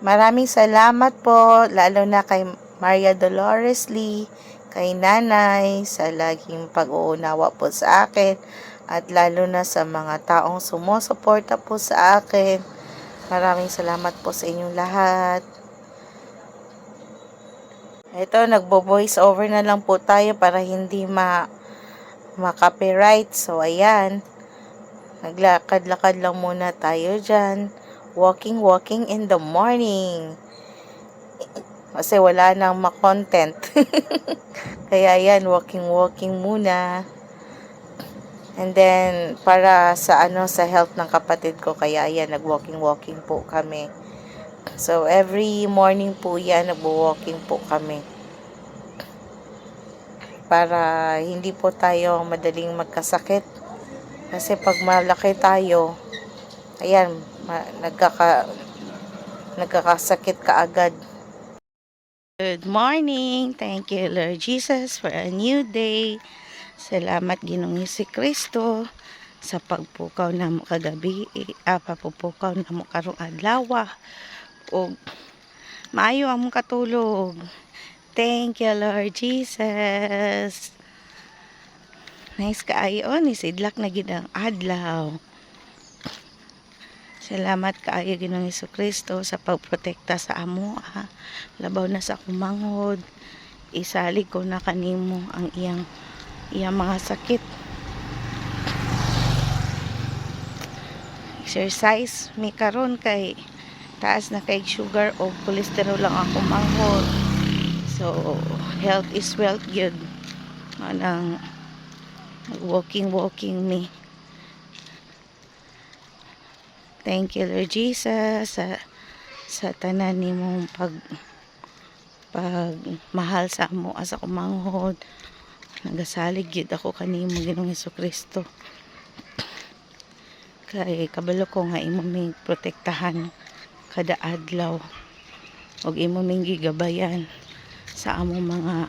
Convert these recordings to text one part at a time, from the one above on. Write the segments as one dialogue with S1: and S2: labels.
S1: Maraming salamat po, lalo na kay Maria Dolores Lee, kay Nanay, sa laging pag-uunawa po sa akin, at lalo na sa mga taong sumusuporta po sa akin. Maraming salamat po sa inyong lahat. Ito, nagbo-voice over na lang po tayo para hindi ma-copyright. So, ayan. Naglakad-lakad lang muna tayo dyan. Walking in the morning. Kasi wala nang ma-content. Kaya yan, walking muna. And then, para sa sa health ng kapatid ko, kaya yan, nag-walking po kami. So, every morning po yan, nag-walking po kami. Para hindi po tayo madaling magkasakit. Kasi pag malaki tayo, ayan, nagkakasakit kaagad. Good morning. Thank you, Lord Jesus, for a new day. Salamat, Ginoong Jesucristo, sa pagpukaw na mo kagabi, papupukaw na mo karong adlaw, o maayo ang mong katulog. Thank you, Lord Jesus. Nice kaayo ni sidlak na gid ang adlaw. Salamat kaayo, Ginoong Jesucristo, sa pagprotekta sa amo, labaw na sa kumanghod. Isalig ko na kanimo ang iyang mga sakit. Exercise mi karon kay taas na kay sugar o cholesterol lang ako manghod. So health is wealth gyud. Anang walking mi. Thank you, Lord Jesus, sa tanan nimong mahal sa amo asa kumanghod. Nagasalig gyud ako kanimo, Ginoong Jesucristo. Kay kabalo ko nga imo ming protektahan kada adlaw. Og imo ming gigabayan sa among mga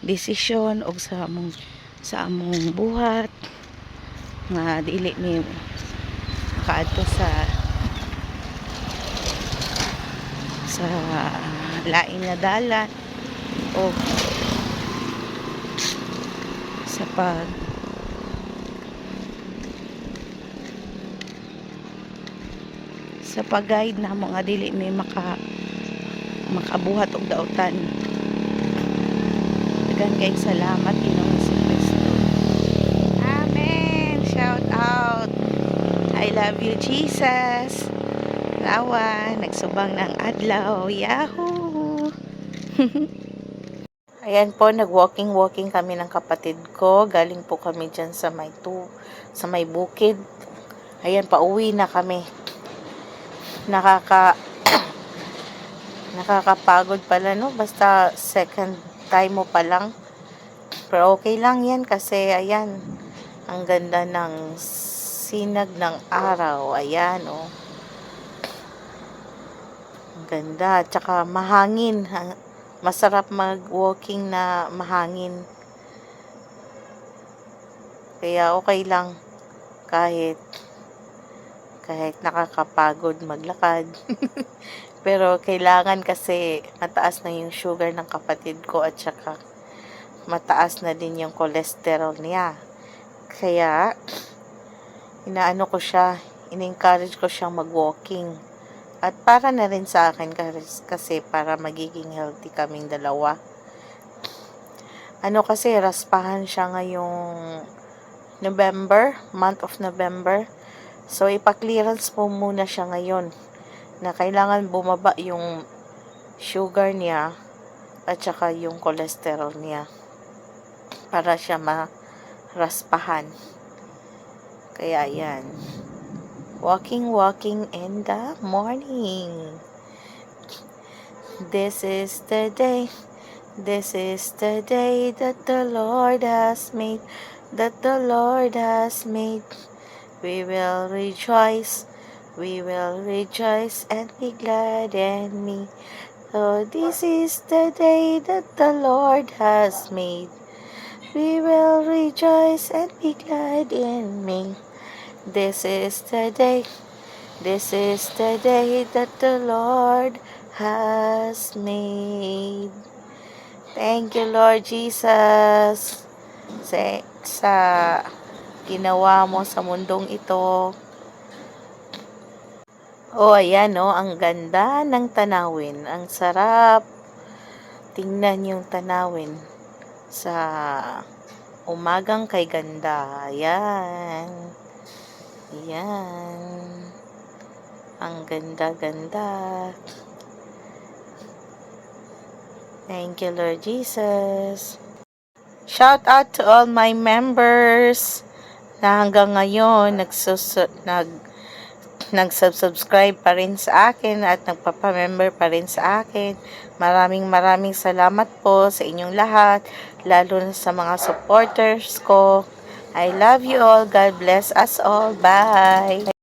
S1: desisyon og sa among buhat nga dili mi makaadto sa lain nga dalan o sa pag-guide na mo nga dili may makabuhat og daotan. Dagan kay salamat, Ginoong Jesucristo. Amen. Shout out. I love you, Jesus. Lawa, nagsubang ng adlaw. Yahoo! Ayan po, nag-walking kami ng kapatid ko. Galing po kami dyan sa may bukid. Ayan, pauwi na kami. Nakakapagod pala, no? Basta second time mo pa lang. Pero okay lang yan kasi, ayan, ang ganda ng sinag ng araw. Ayan, oh. Ang ganda. Tsaka mahangin. Masarap mag-walking na mahangin. Kaya okay lang kahit nakakapagod maglakad. Pero kailangan kasi mataas na yung sugar ng kapatid ko at saka mataas na din yung cholesterol niya. Kaya in-encourage ko siyang mag-walking. At para na rin sa akin kasi para magiging healthy kaming dalawa. Kasi raspahan siya ngayong month of November. So ipa-clearance po muna siya ngayon na kailangan bumaba yung sugar niya at saka yung cholesterol niya para siya raspahan. Kaya yan. Walking in the morning. This is the day that the Lord has made, We will rejoice and be glad in me. So this is the day that the Lord has made. We will rejoice and be glad in me. This is the day This is the day that the Lord has made. Thank you, Lord Jesus, sa ginawa mo sa mundong ito. Oh, ayan, oh, ang ganda ng tanawin. Ang sarap tingnan yung tanawin sa umagang kay ganda. Ayan. Ayan. Ang ganda-ganda. Thank you, Lord Jesus. Shout out to all my members na hanggang ngayon nag-subscribe pa rin sa akin at nagpapamember pa rin sa akin. Maraming salamat po sa inyong lahat, lalo na sa mga supporters ko. I love you all. God bless us all. Bye!